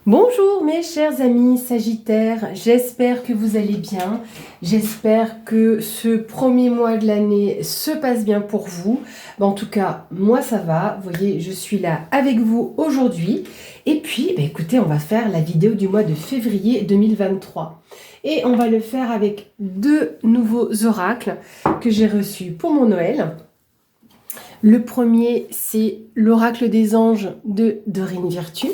Bonjour mes chers amis Sagittaires, j'espère que vous allez bien, j'espère que ce premier mois de l'année se passe bien pour vous. En tout cas, moi ça va, vous voyez, je suis là avec vous aujourd'hui. Et puis, écoutez, on va faire la vidéo du mois de février 2023. Et on va le faire avec deux nouveaux oracles que j'ai reçus pour mon Noël. Le premier, c'est l'oracle des anges de Dorine Virtue.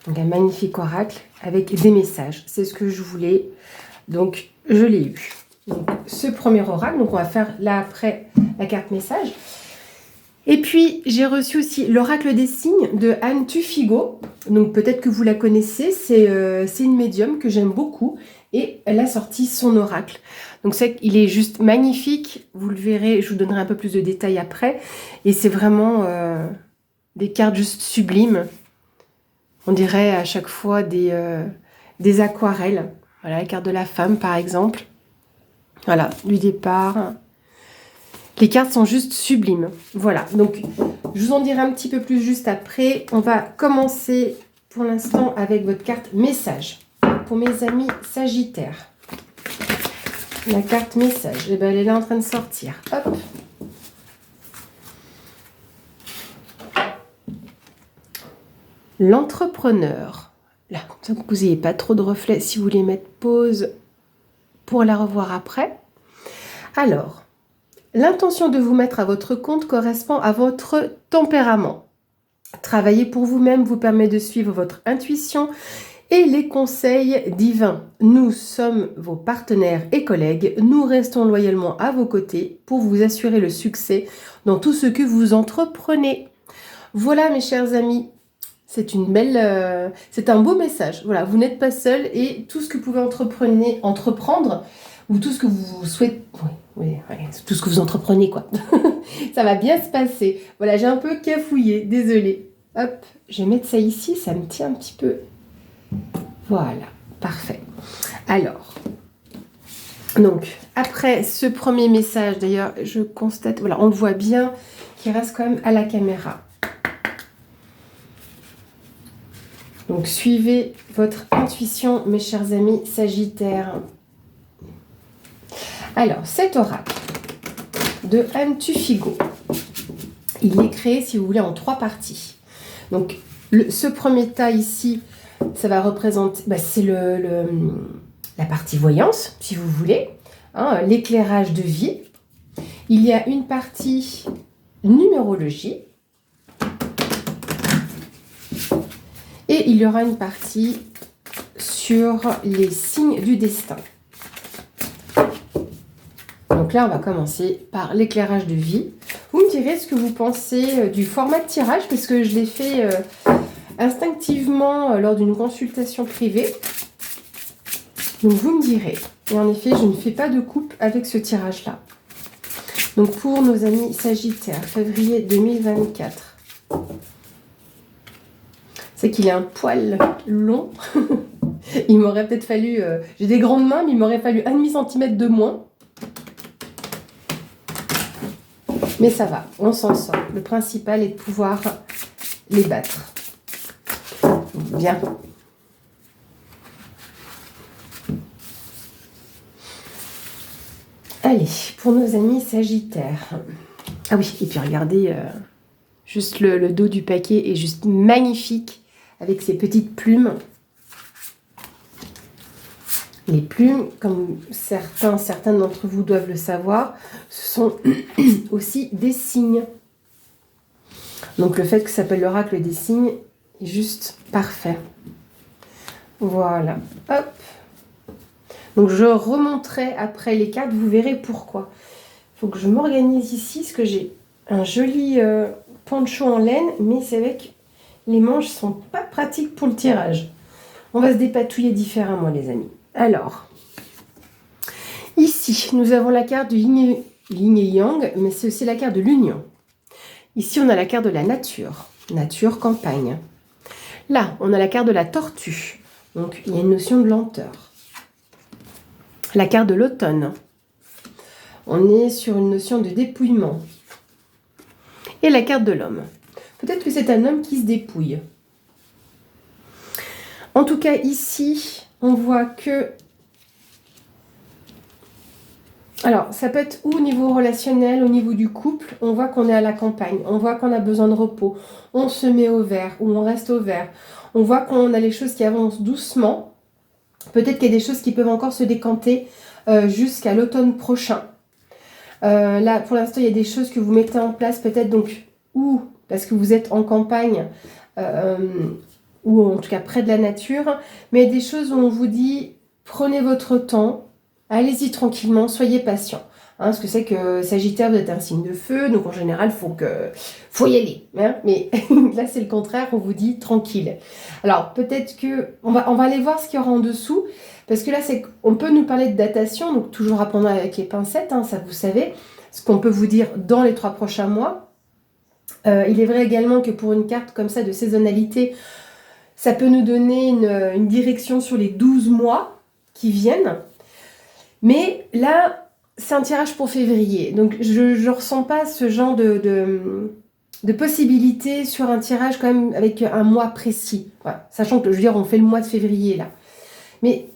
Donc un magnifique oracle avec des messages. C'est ce que je voulais. Donc je l'ai eu. Donc, ce premier oracle. Donc on va faire là après la carte message. Et puis j'ai reçu aussi l'oracle des signes de Anne Tufigo. Donc peut-être que vous la connaissez. C'est une médium que j'aime beaucoup. Et elle a sorti son oracle. Donc c'est qu'il est juste magnifique. Vous le verrez. Je vous donnerai un peu plus de détails après. Et c'est vraiment des cartes juste sublimes. On dirait à chaque fois des aquarelles. Voilà, la carte de la femme, par exemple. Voilà, du départ. Les cartes sont juste sublimes. Voilà, donc je vous en dirai un petit peu plus juste après. On va commencer pour l'instant avec votre carte message. Pour mes amis Sagittaires. La carte message, eh ben, elle est là en train de sortir. Hop. L'entrepreneur. Là, comme ça que vous n'ayez pas trop de reflets si vous voulez mettre pause pour la revoir après. Alors, l'intention de vous mettre à votre compte correspond à votre tempérament. Travailler pour vous-même vous permet de suivre votre intuition et les conseils divins. Nous sommes vos partenaires et collègues. Nous restons loyalement à vos côtés pour vous assurer le succès dans tout ce que vous entreprenez. Voilà mes chers amis. C'est un beau message. Voilà, vous n'êtes pas seul et tout ce que vous pouvez entreprendre ou tout ce que vous souhaitez, tout ce que vous entreprenez quoi. Ça va bien se passer. Voilà, j'ai un peu cafouillé, désolée. Hop, je vais mettre ça ici, ça me tient un petit peu. Voilà, parfait. Alors, donc après ce premier message, d'ailleurs, je constate, voilà, on le voit bien, qu'il reste quand même à la caméra. Donc, suivez votre intuition, mes chers amis Sagittaires. Alors, cet oracle de Anne Tufigo, il est créé, si vous voulez, en 3 parties. Donc, ce premier tas ici, ça va représenter, c'est la partie voyance, si vous voulez, hein, l'éclairage de vie. Il y a une partie numérologie. Et il y aura une partie sur les signes du destin. Donc là, on va commencer par l'éclairage de vie. Vous me direz ce que vous pensez du format de tirage, parce que je l'ai fait instinctivement lors d'une consultation privée. Donc vous me direz. Et en effet, je ne fais pas de coupe avec ce tirage-là. Donc pour nos amis Sagittaires, février 2024. C'est qu'il est un poil long. Il m'aurait peut-être fallu... j'ai des grandes mains, mais il m'aurait fallu 1,5 centimètre de moins. Mais ça va, on s'en sort. Le principal est de pouvoir les battre. Bien. Allez, pour nos amis Sagittaires. Ah oui, et puis regardez, juste le dos du paquet est juste magnifique. Avec ses petites plumes. Les plumes, comme certains d'entre vous doivent le savoir, ce sont aussi des signes. Donc le fait que ça s'appelle l'oracle des signes est juste parfait. Voilà. Hop. Donc je remonterai après les cartes, vous verrez pourquoi. Il faut que je m'organise ici, parce que j'ai un joli poncho en laine, mais c'est avec... Les manches ne sont pas pratiques pour le tirage. On va se dépatouiller différemment, les amis. Alors, ici, nous avons la carte du yin et yang, mais c'est aussi la carte de l'union. Ici, on a la carte de la nature. Nature, campagne. Là, on a la carte de la tortue. Donc, il y a une notion de lenteur. La carte de l'automne. On est sur une notion de dépouillement. Et la carte de l'homme. Peut-être que c'est un homme qui se dépouille. En tout cas, ici, on voit que... Alors, ça peut être ou au niveau relationnel, au niveau du couple, on voit qu'on est à la campagne, on voit qu'on a besoin de repos, on se met au vert ou on reste au vert, on voit qu'on a les choses qui avancent doucement, peut-être qu'il y a des choses qui peuvent encore se décanter jusqu'à l'automne prochain. Là, pour l'instant, il y a des choses que vous mettez en place, peut-être donc, ou parce que vous êtes en campagne, ou en tout cas près de la nature, mais il y a des choses où on vous dit, prenez votre temps, allez-y tranquillement, soyez patient. Hein, parce que c'est que Sagittaire, vous êtes un signe de feu, donc en général, faut y aller. Hein, mais là, c'est le contraire, on vous dit tranquille. Alors, peut-être que... On va aller voir ce qu'il y aura en dessous, parce que là, on peut nous parler de datation, donc toujours à prendre avec les pincettes, hein, ça vous savez, ce qu'on peut vous dire dans les 3 prochains mois. Il est vrai également que pour une carte comme ça de saisonnalité, ça peut nous donner une direction sur les 12 mois qui viennent. Mais là, c'est un tirage pour février. Donc, je ne ressens pas ce genre de possibilité sur un tirage quand même avec un mois précis. Voilà. Sachant que, je veux dire, on fait le mois de février là. Mais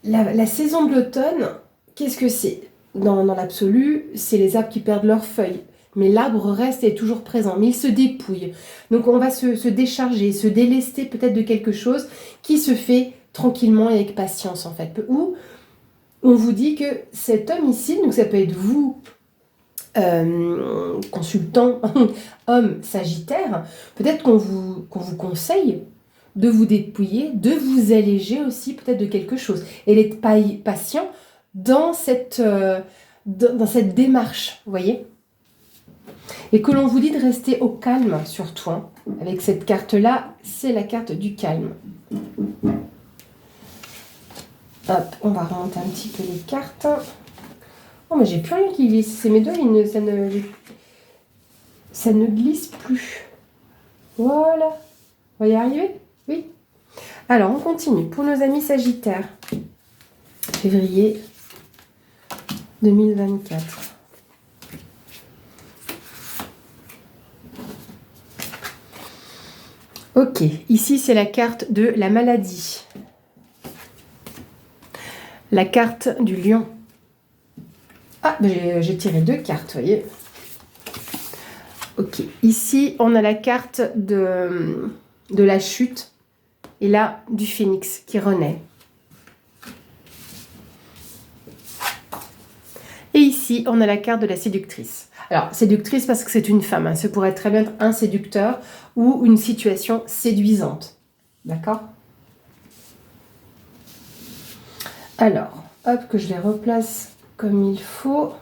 la saison de l'automne, qu'est-ce que c'est? Dans l'absolu, c'est les arbres qui perdent leurs feuilles. Mais l'arbre reste et est toujours présent, mais il se dépouille. Donc on va se décharger, se délester peut-être de quelque chose qui se fait tranquillement et avec patience en fait. Ou on vous dit que cet homme ici, donc ça peut être vous, consultant, homme sagittaire, peut-être qu'on vous conseille de vous dépouiller, de vous alléger aussi peut-être de quelque chose. Et d'être patient dans cette démarche, vous voyez ? Et que l'on vous dit de rester au calme surtout. Hein. Avec cette carte-là, c'est la carte du calme. Hop, on va remonter un petit peu les cartes. Oh, mais j'ai plus rien qui glisse. C'est mes doigts, ça ne glisse plus. Voilà. On va y arriver? Oui. Alors, on continue. Pour nos amis Sagittaires, février 2024. Ok, ici c'est la carte de la maladie. La carte du lion. Ah, j'ai tiré 2 cartes, vous voyez. Ok, ici on a la carte de la chute et là du phénix qui renaît. Et ici on a la carte de la séductrice. Alors, séductrice parce que c'est une femme, hein. Ça pourrait très bien être un séducteur ou une situation séduisante. D'accord? Alors, hop, que je les replace comme il faut.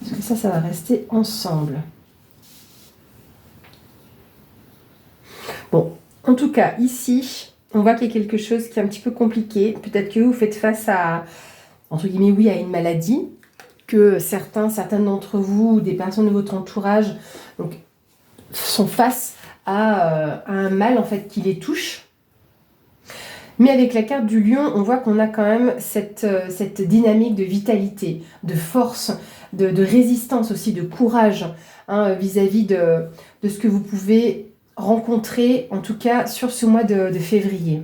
Parce que ça va rester ensemble. Bon, en tout cas, ici, on voit qu'il y a quelque chose qui est un petit peu compliqué. Peut-être que vous faites face à, entre guillemets, oui, à une maladie. Que certaines d'entre vous, ou des personnes de votre entourage, donc, sont face à un mal en fait qui les touche. Mais avec la carte du lion, on voit qu'on a quand même cette dynamique de vitalité, de force, de résistance aussi, de courage hein, vis-à-vis de ce que vous pouvez rencontrer, en tout cas sur ce mois de février.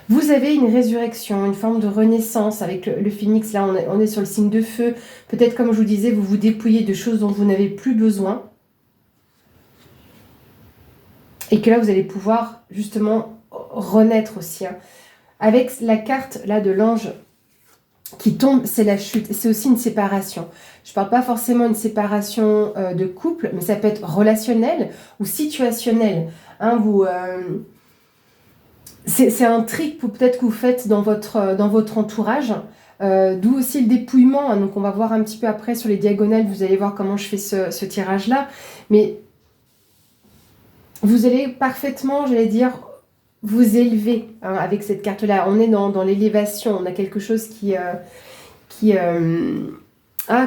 Vous avez une résurrection, une forme de renaissance avec le phénix. Là, on est sur le signe de feu. Peut-être, comme je vous disais, vous vous dépouillez de choses dont vous n'avez plus besoin. Et que là, vous allez pouvoir justement renaître aussi. Hein. Avec la carte là de l'ange qui tombe, c'est la chute. C'est aussi une séparation. Je ne parle pas forcément d'une séparation de couple, mais ça peut être relationnel ou situationnel. Hein, c'est un trick peut-être que vous faites dans votre entourage. D'où aussi le dépouillement. Hein, donc on va voir un petit peu après sur les diagonales. Vous allez voir comment je fais ce tirage-là. Mais vous allez parfaitement, j'allais dire, vous élever hein, avec cette carte-là. On est dans l'élévation. On a quelque chose qui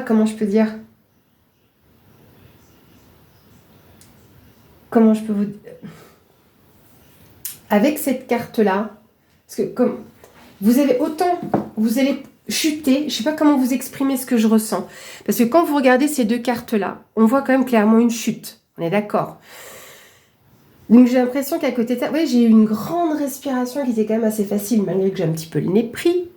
comment je peux dire? Comment je peux vous... Avec cette carte-là, parce que comme vous allez chuter, je ne sais pas comment vous exprimer ce que je ressens. Parce que quand vous regardez ces 2 cartes-là, on voit quand même clairement une chute. On est d'accord. Donc j'ai l'impression qu'à côté de ça, oui, j'ai eu une grande respiration qui était quand même assez facile, malgré que j'ai un petit peu le nez pris.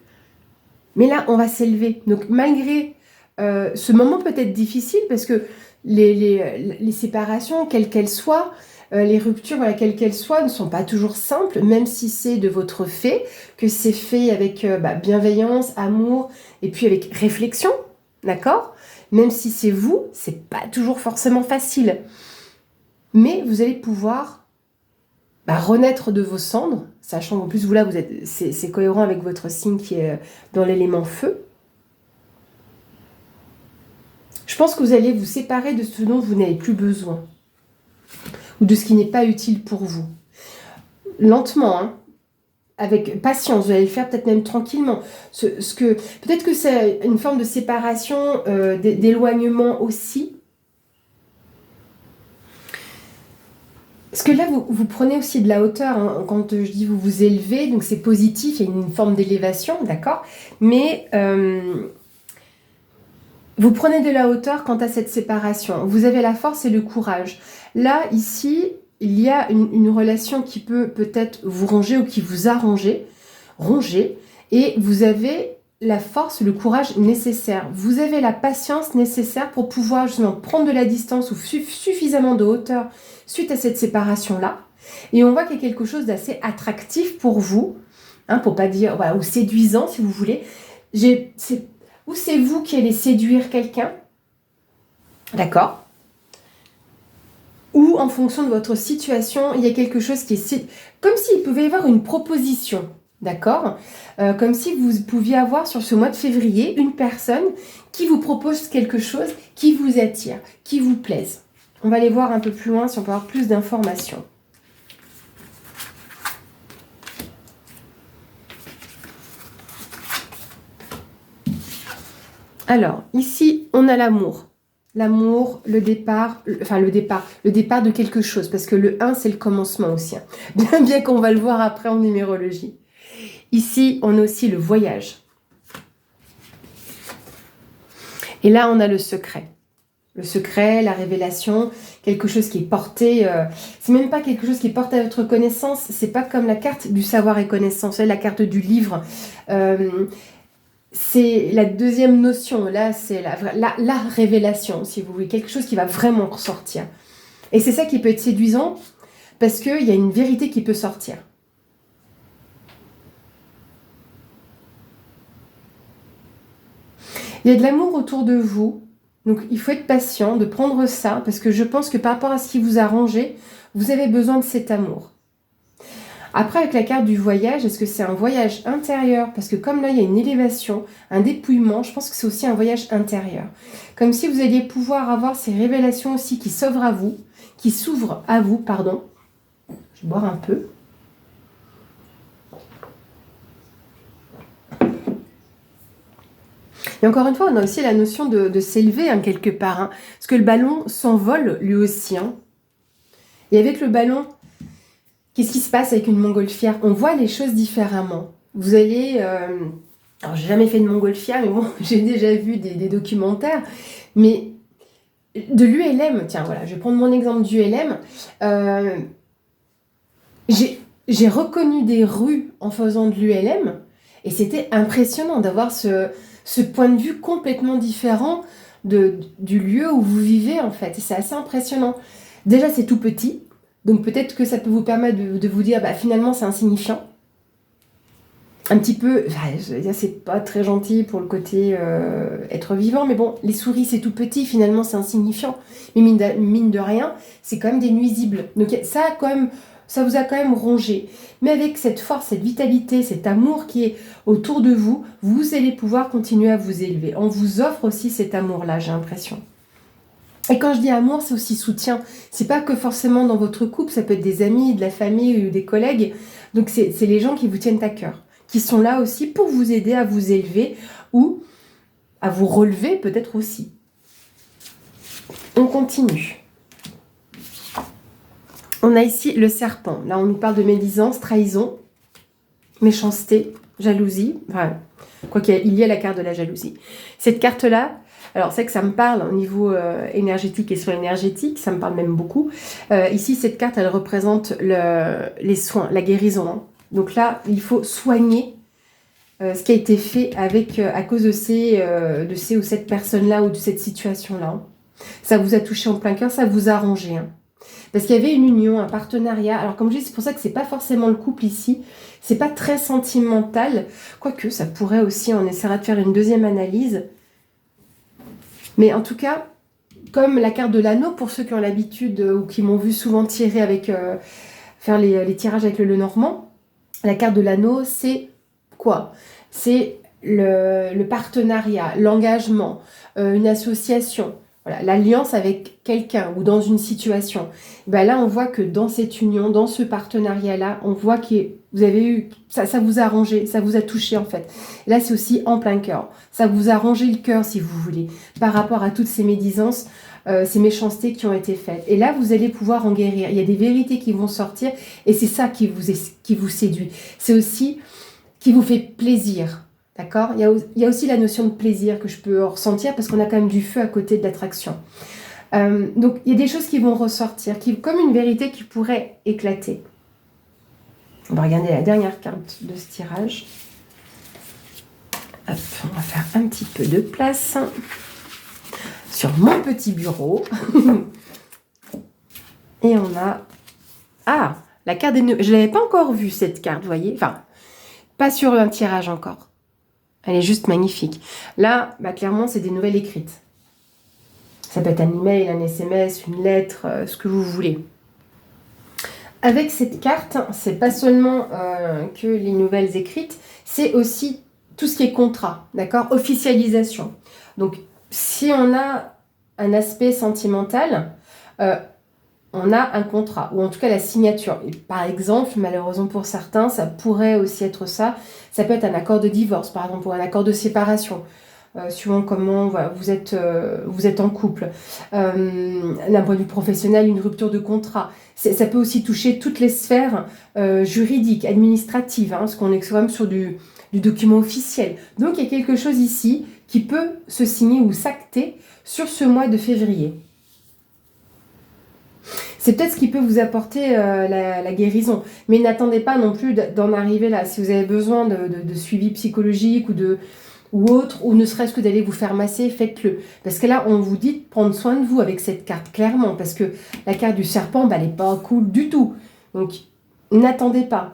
Mais là, on va s'élever. Donc malgré ce moment peut-être difficile, parce que les séparations, quelles qu'elles soient, les ruptures, voilà, quelles qu'elles soient, ne sont pas toujours simples, même si c'est de votre fait, que c'est fait avec bienveillance, amour, et puis avec réflexion, d'accord? Même si c'est vous, c'est pas toujours forcément facile. Mais vous allez pouvoir renaître de vos cendres, sachant qu'en plus, vous là, c'est cohérent avec votre signe qui est dans l'élément feu. Je pense que vous allez vous séparer de ce dont vous n'avez plus besoin, ou de ce qui n'est pas utile pour vous. Lentement, hein, avec patience, vous allez le faire peut-être même tranquillement. Peut-être que c'est une forme de séparation, d'éloignement aussi. Parce que là, vous prenez aussi de la hauteur, hein. Quand je dis vous vous élevez, donc c'est positif, il y a une forme d'élévation, d'accord? Mais vous prenez de la hauteur quant à cette séparation. Vous avez la force et le courage. Là, ici, il y a une relation qui peut peut-être vous ranger ou qui vous a ronger, et vous avez la force, le courage nécessaire. Vous avez la patience nécessaire pour pouvoir justement prendre de la distance ou suffisamment de hauteur suite à cette séparation-là. Et on voit qu'il y a quelque chose d'assez attractif pour vous, hein, pour pas dire, voilà, ou séduisant si vous voulez. Ou c'est vous qui allez séduire quelqu'un, d'accord? Ou en fonction de votre situation, il y a quelque chose qui est... Comme s'il pouvait y avoir une proposition, d'accord? Comme si vous pouviez avoir sur ce mois de février une personne qui vous propose quelque chose qui vous attire, qui vous plaise. On va aller voir un peu plus loin si on peut avoir plus d'informations. Alors, ici, on a l'amour. L'amour, le départ de quelque chose. Parce que le 1, c'est le commencement aussi. Hein. Bien qu'on va le voir après en numérologie. Ici, on a aussi le voyage. Et là, on a le secret. Le secret, la révélation, quelque chose qui est porté... c'est même pas quelque chose qui est porté à votre connaissance. C'est pas comme la carte du savoir et connaissance. La carte du livre... c'est la deuxième notion, là c'est la révélation, si vous voulez, quelque chose qui va vraiment ressortir. Et c'est ça qui peut être séduisant, parce qu'il y a une vérité qui peut sortir. Il y a de l'amour autour de vous, donc il faut être patient, de prendre ça, parce que je pense que par rapport à ce qui vous a rangé, vous avez besoin de cet amour. Après, avec la carte du voyage, est-ce que c'est un voyage intérieur? Parce que comme là, il y a une élévation, un dépouillement, je pense que c'est aussi un voyage intérieur. Comme si vous alliez pouvoir avoir ces révélations aussi qui s'ouvrent à vous, pardon. Je vais boire un peu. Et encore une fois, on a aussi la notion de s'élever, hein, quelque part. Hein, parce que le ballon s'envole lui aussi. Hein. Et avec le ballon... Qu'est-ce qui se passe avec une montgolfière? On voit les choses différemment. Vous allez... alors, j'ai jamais fait de montgolfière, mais bon, j'ai déjà vu des documentaires. Mais de l'ULM, tiens, voilà, je vais prendre mon exemple d'ULM. J'ai reconnu des rues en faisant de l'ULM, et c'était impressionnant d'avoir ce point de vue complètement différent du lieu où vous vivez, en fait. Et c'est assez impressionnant. Déjà, c'est tout petit. Donc peut-être que ça peut vous permettre de vous dire, finalement c'est insignifiant. Un petit peu, c'est pas très gentil pour le côté être vivant, mais bon, les souris c'est tout petit, finalement c'est insignifiant. Mais mine de rien, c'est quand même des nuisibles. Donc ça vous a quand même rongé. Mais avec cette force, cette vitalité, cet amour qui est autour de vous, vous allez pouvoir continuer à vous élever. On vous offre aussi cet amour-là, j'ai l'impression. Et quand je dis amour, c'est aussi soutien. C'est pas que forcément dans votre couple, ça peut être des amis, de la famille ou des collègues. Donc c'est les gens qui vous tiennent à cœur, qui sont là aussi pour vous aider à vous élever ou à vous relever peut-être aussi. On continue. On a ici le serpent. Là, on nous parle de médisance, trahison, méchanceté, jalousie. Enfin, quoi qu'il y a la carte de la jalousie. Cette carte-là, Alors c'est que ça me parle au niveau énergétique et soins énergétiques, ça me parle même beaucoup. Ici, cette carte, elle représente les soins, la guérison. Hein. Donc là, il faut soigner ce qui a été fait à cause de ces ou cette personne-là ou de cette situation-là. Hein. Ça vous a touché en plein cœur, ça vous a arrangé. Hein. Parce qu'il y avait une union, un partenariat. Alors comme je dis, c'est pour ça que c'est pas forcément le couple ici. C'est pas très sentimental. Quoique, ça pourrait aussi, on essaiera de faire une deuxième analyse. Mais en tout cas, comme la carte de l'anneau, pour ceux qui ont l'habitude ou qui m'ont vu souvent tirer faire les tirages avec le Lenormand, la carte de l'anneau, c'est quoi? C'est le partenariat, l'engagement, une association. Voilà, l'alliance avec quelqu'un ou dans une situation. Ben là, on voit que dans cette union, dans ce partenariat-là, on voit que vous avez eu, ça vous a arrangé, ça vous a touché en fait. Et là, c'est aussi en plein cœur. Ça vous a rangé le cœur, si vous voulez, par rapport à toutes ces médisances, ces méchancetés qui ont été faites. Et là, vous allez pouvoir en guérir. Il y a des vérités qui vont sortir et c'est ça qui vous séduit. C'est aussi qui vous fait plaisir. D'accord ? Il y a aussi la notion de plaisir que je peux ressentir parce qu'on a quand même du feu à côté de l'attraction. Donc, il y a des choses qui vont ressortir, comme une vérité qui pourrait éclater. On va regarder la dernière carte de ce tirage. Hop, on va faire un petit peu de place sur mon petit bureau. Et on a... Ah, la carte des... Je ne l'avais pas encore vue, cette carte, vous voyez ? Enfin, pas sur un tirage encore. Elle est juste magnifique. Là, clairement, c'est des nouvelles écrites. Ça peut être un email, un SMS, une lettre, ce que vous voulez. Avec cette carte, c'est pas seulement que les nouvelles écrites, c'est aussi tout ce qui est contrat, d'accord ? Officialisation. Donc, si on a un aspect sentimental, on a un contrat, ou en tout cas la signature. Et par exemple, malheureusement pour certains, ça pourrait aussi être ça. Ça peut être un accord de divorce, par exemple, ou un accord de séparation, suivant comment vous êtes en couple. D'un point de vue professionnel, une rupture de contrat. Ça peut aussi toucher toutes les sphères juridiques, administratives, hein, parce qu'on est quand même sur du document officiel. Donc il y a quelque chose ici qui peut se signer ou s'acter sur ce mois de février. C'est peut-être ce qui peut vous apporter la guérison. Mais n'attendez pas non plus d'en arriver là. Si vous avez besoin de suivi psychologique ou autre, ou ne serait-ce que d'aller vous faire masser, faites-le. Parce que là, on vous dit de prendre soin de vous avec cette carte, clairement. Parce que la carte du serpent, elle n'est pas cool du tout. Donc, n'attendez pas.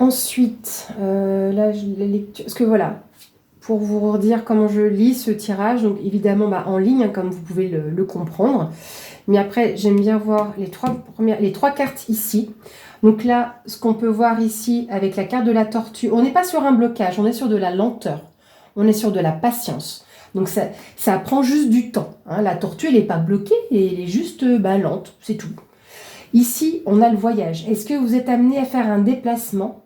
Ensuite, là, la lecture. Parce que voilà, pour vous redire comment je lis ce tirage, donc évidemment en ligne, hein, comme vous pouvez le comprendre. Mais après, j'aime bien voir les trois cartes ici. Donc là, ce qu'on peut voir ici avec la carte de la tortue, on n'est pas sur un blocage, on est sur de la lenteur, on est sur de la patience. Donc ça prend juste du temps. Hein. La tortue, elle n'est pas bloquée, elle est juste lente, c'est tout. Ici, on a le voyage. Est-ce que vous êtes amené à faire un déplacement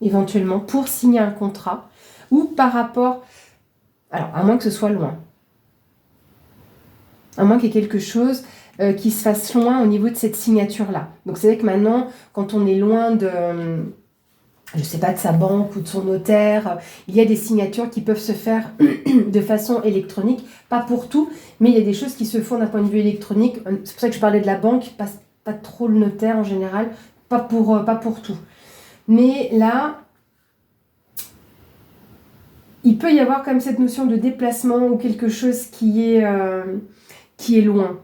éventuellement pour signer un contrat ou par rapport, alors à moins que ce soit loin, à moins qu'il y ait quelque chose qui se fasse loin au niveau de cette signature là. Donc c'est vrai que maintenant quand on est loin de je sais pas, de sa banque ou de son notaire, il y a des signatures qui peuvent se faire de façon électronique, pas pour tout, mais il y a des choses qui se font d'un point de vue électronique. C'est pour ça que je parlais de la banque, pas trop le notaire en général, pas pour tout. Mais là, il peut y avoir comme cette notion de déplacement ou quelque chose qui est loin.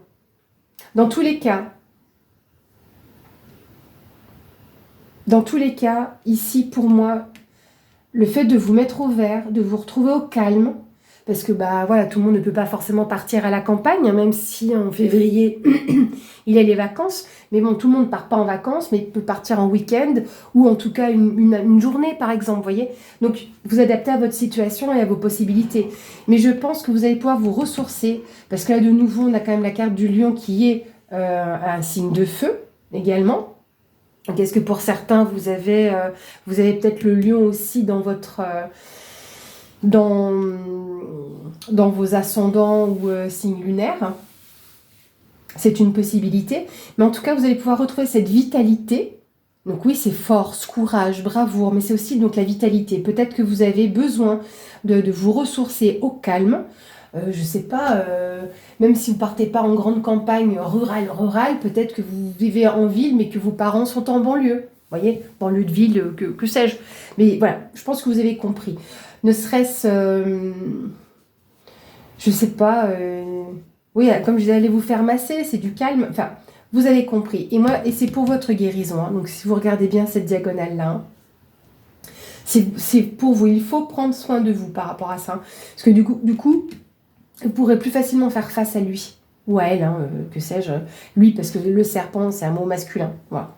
Dans tous les cas, ici pour moi, le fait de vous mettre au vert, de vous retrouver au calme, parce que voilà, tout le monde ne peut pas forcément partir à la campagne, hein, même si en février il y a les vacances, mais bon, tout le monde ne part pas en vacances, mais peut partir en week-end, ou en tout cas une journée par exemple, vous voyez. Donc vous adaptez à votre situation et à vos possibilités. Mais je pense que vous allez pouvoir vous ressourcer, parce que là de nouveau on a quand même la carte du lion qui est un signe de feu également. Donc est-ce que pour certains vous avez peut-être le lion aussi dans votre dans vos ascendants ou signes lunaires. C'est une possibilité. Mais en tout cas, vous allez pouvoir retrouver cette vitalité Donc oui, c'est force, courage, bravoure, mais c'est aussi donc la vitalité. Peut-être que vous avez besoin de vous ressourcer au calme. Je ne sais pas, même si vous partez pas en grande campagne rurale, peut-être que vous vivez en ville, mais que vos parents sont en banlieue. Vous voyez, banlieue de ville, que sais-je. Mais voilà, je pense que vous avez compris. Ne serait-ce, je ne sais pas, oui, comme je disais, allez vous faire masser, c'est du calme. Enfin, vous avez compris. Et moi, et c'est pour votre guérison. Hein. Donc, si vous regardez bien cette diagonale-là, hein, c'est pour vous. Il faut prendre soin de vous par rapport à ça. Parce que du coup, vous pourrez plus facilement faire face à lui. Ou à elle, hein, que sais-je. Lui, parce que le serpent, c'est un mot masculin. Voilà.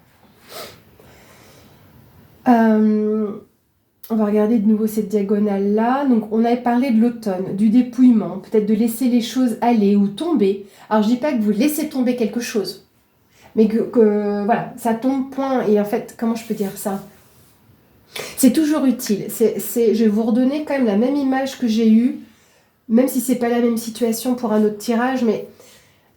On va regarder de nouveau cette diagonale-là. Donc, on avait parlé de l'automne, du dépouillement, peut-être de laisser les choses aller ou tomber. Alors, je dis pas que vous laissez tomber quelque chose, mais voilà, ça tombe, point. Et en fait, comment je peux dire ça? C'est toujours utile. Je vais vous redonner quand même la même image que j'ai eue, même si c'est pas la même situation pour un autre tirage, mais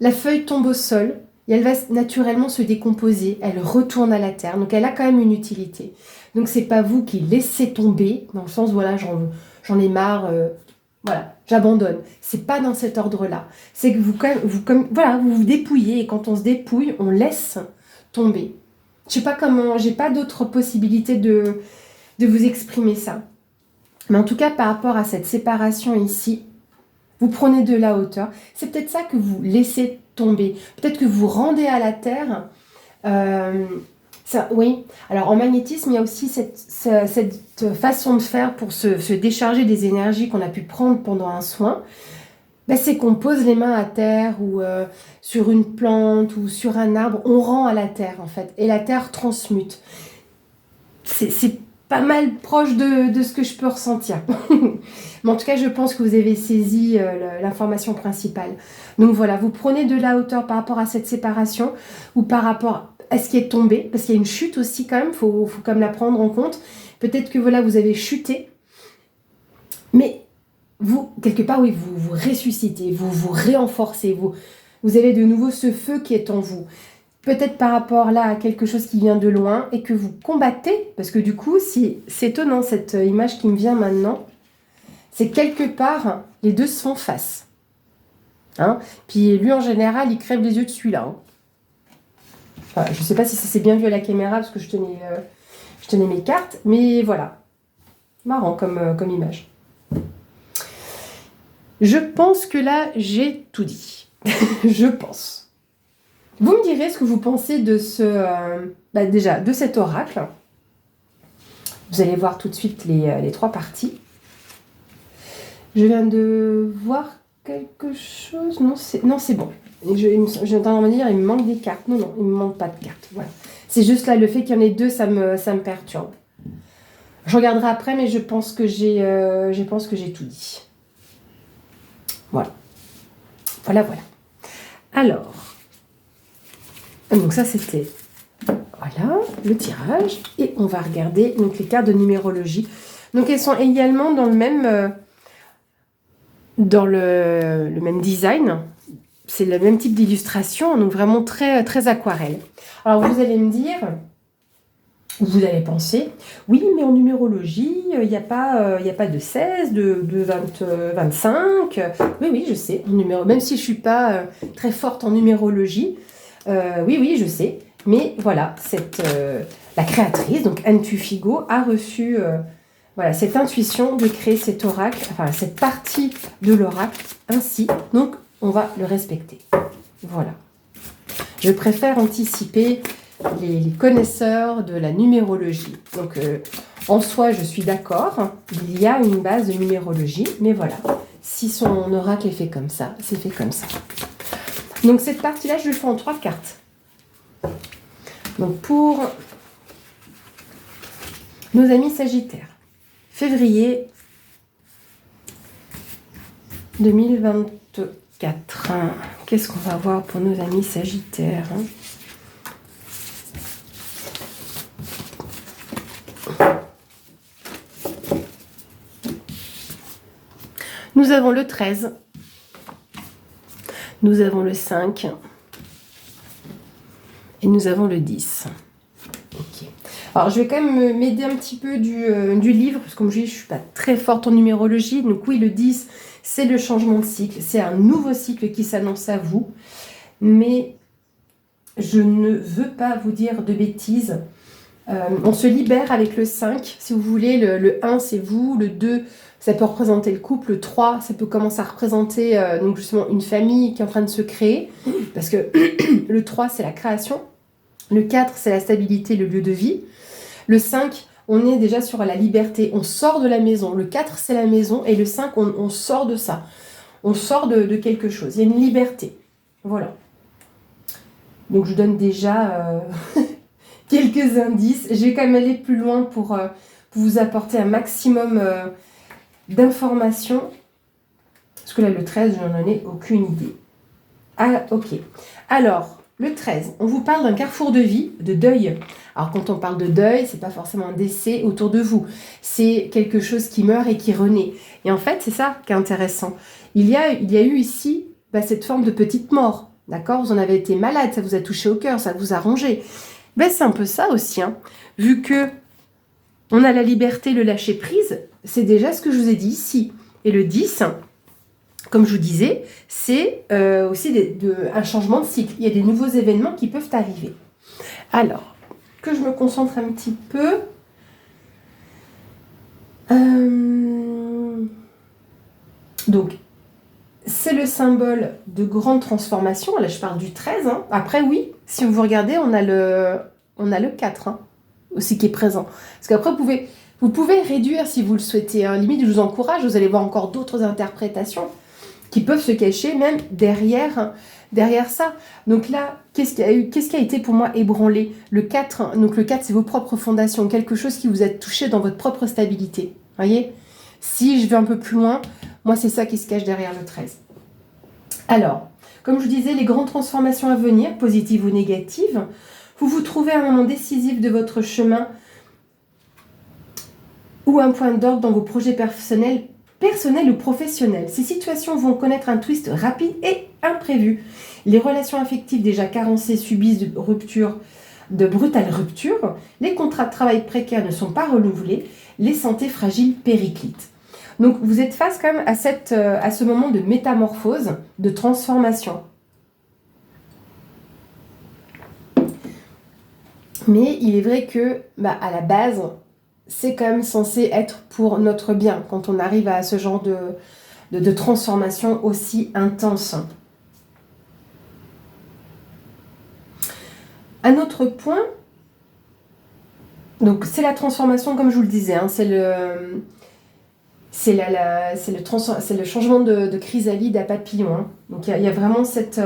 la feuille tombe au sol et elle va naturellement se décomposer, elle retourne à la terre, donc elle a quand même une utilité. Donc c'est pas vous qui laissez tomber, dans le sens voilà, j'en ai marre, voilà, j'abandonne. C'est pas dans cet ordre-là. C'est que vous vous dépouillez et quand on se dépouille, on laisse tomber. Je sais pas comment, j'ai pas d'autre possibilité de vous exprimer ça. Mais en tout cas, par rapport à cette séparation ici, vous prenez de la hauteur. C'est peut-être ça que vous laissez tomber. Peut-être que vous rendez à la terre. Ça, oui. Alors en magnétisme, il y a aussi cette façon de faire pour se décharger des énergies qu'on a pu prendre pendant un soin. Ben, c'est qu'on pose les mains à terre ou sur une plante ou sur un arbre. On rend à la terre en fait. Et la terre transmute. C'est pas mal proche de ce que je peux ressentir. Mais en tout cas, je pense que vous avez saisi l'information principale. Donc voilà, vous prenez de la hauteur par rapport à cette séparation ou par rapport à ce qui est tombé, parce qu'il y a une chute aussi quand même, faut quand même la prendre en compte. Peut-être que voilà, vous avez chuté, mais vous, quelque part, oui, vous ressuscitez, vous renforcez, vous avez de nouveau ce feu qui est en vous. Peut-être par rapport là à quelque chose qui vient de loin et que vous combattez, parce que du coup, c'est étonnant cette image qui me vient maintenant, c'est quelque part, les deux se font face. Hein, puis lui, en général, il crève les yeux de celui-là. Hein. Enfin, je ne sais pas si ça s'est bien vu à la caméra, parce que je tenais mes cartes, mais voilà. Marrant comme image. Je pense que là, j'ai tout dit. Je pense. Vous me direz ce que vous pensez de déjà, de cet oracle. Vous allez voir tout de suite les trois parties. Je viens de voir quelque chose. Non, c'est bon. J'ai tendance à me dire, il me manque des cartes. Non, il ne me manque pas de cartes. Voilà. C'est juste là, le fait qu'il y en ait deux, ça me perturbe. Je regarderai après, mais je pense que j'ai tout dit. Voilà. Voilà. Alors, donc ça, c'était voilà le tirage. Et on va regarder donc les cartes de numérologie. Donc, elles sont également dans le même... dans le même design, c'est le même type d'illustration, donc vraiment très, très aquarelle. Alors vous allez me dire, vous allez penser, oui, mais en numérologie, il n'y a pas de 16, de 20, 25. Oui, je sais, même si je ne suis pas très forte en numérologie, oui, je sais. Mais voilà, la créatrice, donc Anne Tufigo, a reçu... voilà, cette intuition de créer cet oracle, enfin cette partie de l'oracle ainsi, donc on va le respecter. Voilà. Je préfère anticiper les connaisseurs de la numérologie. Donc en soi, je suis d'accord, il y a une base de numérologie, mais voilà, si son oracle est fait comme ça, c'est fait comme ça. Donc cette partie-là, je le fais en 3 cartes. Donc pour nos amis Sagittaires. Février 2024. Qu'est-ce qu'on va voir pour nos amis Sagittaires? Nous avons le 13. Nous avons le 5. Et nous avons le 10. Ok. Alors, je vais quand même m'aider un petit peu du livre, parce que comme je dis, je ne suis pas très forte en numérologie. Donc oui, le 10, c'est le changement de cycle. C'est un nouveau cycle qui s'annonce à vous. Mais je ne veux pas vous dire de bêtises. On se libère avec le 5, si vous voulez. Le 1, c'est vous. Le 2, ça peut représenter le couple. Le 3, ça peut commencer à représenter donc justement une famille qui est en train de se créer. Parce que le 3, c'est la création. Le 4, c'est la stabilité, le lieu de vie. Le 5, on est déjà sur la liberté. On sort de la maison. Le 4, c'est la maison. Et le 5, on sort de ça. On sort de quelque chose. Il y a une liberté. Voilà. Donc, je donne déjà quelques indices. Je vais quand même aller plus loin pour vous apporter un maximum d'informations. Parce que là, le 13, je n'en ai aucune idée. Ah, ok. Alors, le 13, on vous parle d'un carrefour de vie, de deuil. Alors, quand on parle de deuil, c'est pas forcément un décès autour de vous. C'est quelque chose qui meurt et qui renaît. Et en fait, c'est ça qui est intéressant. Il y a eu ici cette forme de petite mort. D'accord? Vous en avez été malade, ça vous a touché au cœur, ça vous a rongé. C'est un peu ça aussi. Vu que on a la liberté, le lâcher prise, c'est déjà ce que je vous ai dit ici. Et le 10, comme je vous disais, c'est aussi un changement de cycle. Il y a des nouveaux événements qui peuvent arriver. Alors, que je me concentre un petit peu. Donc, c'est le symbole de grande transformation. Là, je parle du 13. Après, oui, si vous regardez, on a le 4 aussi qui est présent. Parce qu'après, vous pouvez réduire si vous le souhaitez. Limite, je vous encourage. Vous allez voir encore d'autres interprétations qui peuvent se cacher même derrière ça. Donc là, qu'est-ce qui a été pour moi ébranlé? Le 4, donc le 4, c'est vos propres fondations, quelque chose qui vous a touché dans votre propre stabilité. Voyez? Si je vais un peu plus loin, moi, c'est ça qui se cache derrière le 13. Alors, comme je vous disais, les grandes transformations à venir, positives ou négatives, vous vous trouvez à un moment décisif de votre chemin ou un point d'ordre dans vos projets personnels ou professionnels. Ces situations vont connaître un twist rapide et imprévu. Les relations affectives déjà carencées subissent de brutales ruptures. Les contrats de travail précaires ne sont pas renouvelés. Les santé fragiles périclitent. Donc, vous êtes face quand même à ce moment de métamorphose, de transformation. Mais il est vrai que, à la base, c'est quand même censé être pour notre bien quand on arrive à ce genre de transformation aussi intense. Un autre point, donc c'est la transformation comme je vous le disais, c'est le changement de chrysalide à papillon. Donc il y a vraiment cette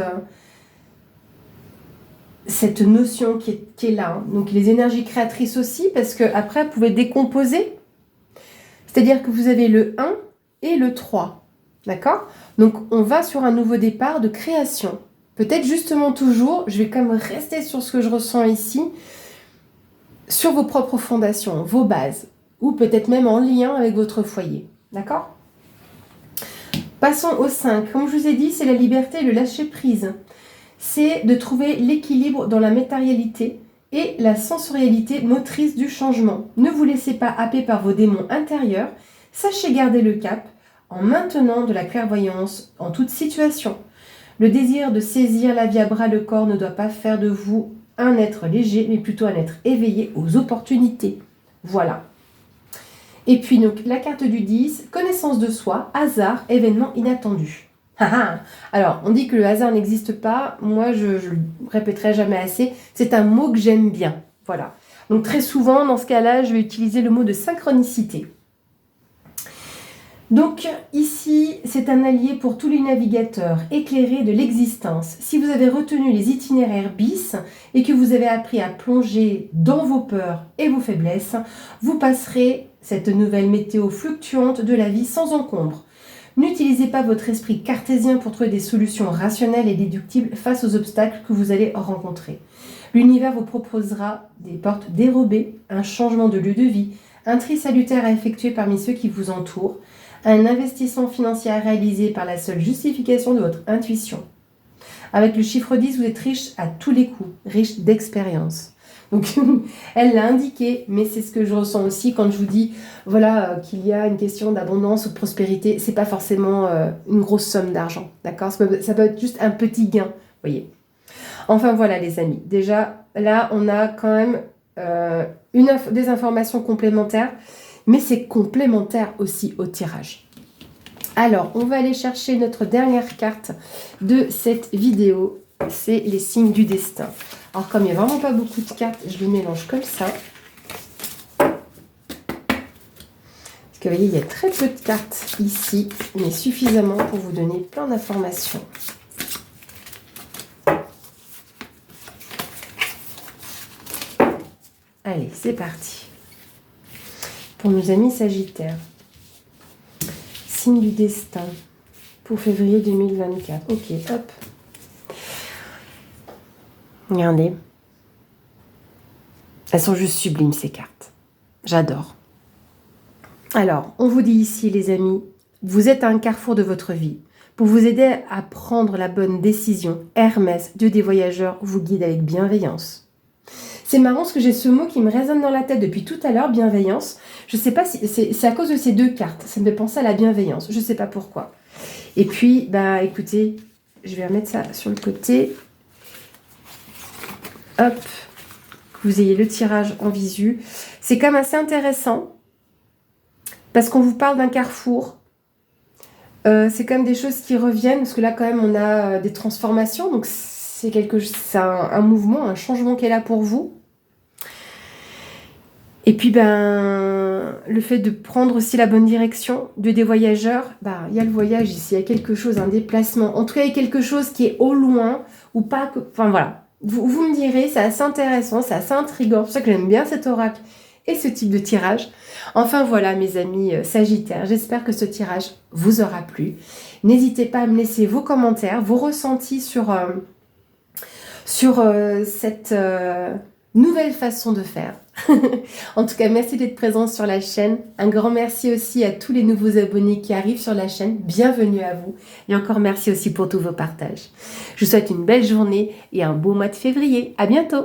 notion qui est là. Donc les énergies créatrices aussi, parce que après vous pouvez décomposer. C'est-à-dire que vous avez le 1 et le 3. D'accord? Donc on va sur un nouveau départ de création. Peut-être justement toujours, je vais quand même rester sur ce que je ressens ici, sur vos propres fondations, vos bases, ou peut-être même en lien avec votre foyer. D'accord? Passons au 5. Comme je vous ai dit, c'est la liberté et le lâcher-prise. C'est de trouver l'équilibre dans la matérialité et la sensorialité motrice du changement. Ne vous laissez pas happer par vos démons intérieurs. Sachez garder le cap en maintenant de la clairvoyance en toute situation. Le désir de saisir la vie à bras le corps ne doit pas faire de vous un être léger, mais plutôt un être éveillé aux opportunités. Voilà. Et puis donc la carte du 10, connaissance de soi, hasard, événement inattendu. Alors, on dit que le hasard n'existe pas. Moi, je le répéterai jamais assez. C'est un mot que j'aime bien. Voilà. Donc très souvent, dans ce cas-là, je vais utiliser le mot de synchronicité. Donc ici, c'est un allié pour tous les navigateurs éclairés de l'existence. Si vous avez retenu les itinéraires bis et que vous avez appris à plonger dans vos peurs et vos faiblesses, vous passerez cette nouvelle météo fluctuante de la vie sans encombre. N'utilisez pas votre esprit cartésien pour trouver des solutions rationnelles et déductibles face aux obstacles que vous allez rencontrer. L'univers vous proposera des portes dérobées, un changement de lieu de vie, un tri salutaire à effectuer parmi ceux qui vous entourent, un investissement financier à réaliser par la seule justification de votre intuition. Avec le chiffre 10, vous êtes riche à tous les coups, riche d'expérience. Donc, elle l'a indiqué, mais c'est ce que je ressens aussi quand je vous dis, voilà, qu'il y a une question d'abondance ou de prospérité. C'est pas forcément une grosse somme d'argent, d'accord? Ça peut être juste un petit gain, vous voyez. Enfin, voilà, les amis. Déjà, là, on a quand même des informations complémentaires, mais c'est complémentaire aussi au tirage. Alors, on va aller chercher notre dernière carte de cette vidéo. C'est les signes du destin. Alors, comme il n'y a vraiment pas beaucoup de cartes, je les mélange comme ça. Parce que vous voyez, il y a très peu de cartes ici, mais suffisamment pour vous donner plein d'informations. Allez, c'est parti. Pour nos amis Sagittaires. Signe du destin pour février 2024. Ok, hop. Regardez. Elles sont juste sublimes, ces cartes. J'adore. Alors, on vous dit ici, les amis, vous êtes à un carrefour de votre vie. Pour vous aider à prendre la bonne décision, Hermès, dieu des voyageurs, vous guide avec bienveillance. C'est marrant parce que j'ai ce mot qui me résonne dans la tête depuis tout à l'heure, bienveillance. Je ne sais pas si c'est à cause de ces deux cartes. Ça me fait penser à la bienveillance. Je ne sais pas pourquoi. Et puis, bah écoutez, je vais remettre ça sur le côté. Hop, que vous ayez le tirage en visu. C'est quand même assez intéressant parce qu'on vous parle d'un carrefour. C'est quand même des choses qui reviennent parce que là, quand même, on a des transformations. Donc, c'est un mouvement, un changement qui est là pour vous. Et puis, ben, le fait de prendre aussi la bonne direction des voyageurs, ben, il y a le voyage ici, il y a quelque chose, un déplacement. En tout cas, il y a quelque chose qui est au loin ou pas. Enfin, voilà. Vous me direz, c'est assez intéressant, c'est assez intriguant. C'est pour ça que j'aime bien cet oracle et ce type de tirage. Enfin, voilà, mes amis Sagittaires. J'espère que ce tirage vous aura plu. N'hésitez pas à me laisser vos commentaires, vos ressentis sur cette nouvelle façon de faire. En tout cas, merci d'être présent sur la chaîne. Un grand merci aussi à tous les nouveaux abonnés qui arrivent sur la chaîne. Bienvenue à vous. Et encore merci aussi pour tous vos partages. Je vous souhaite une belle journée et un beau mois de février. À bientôt.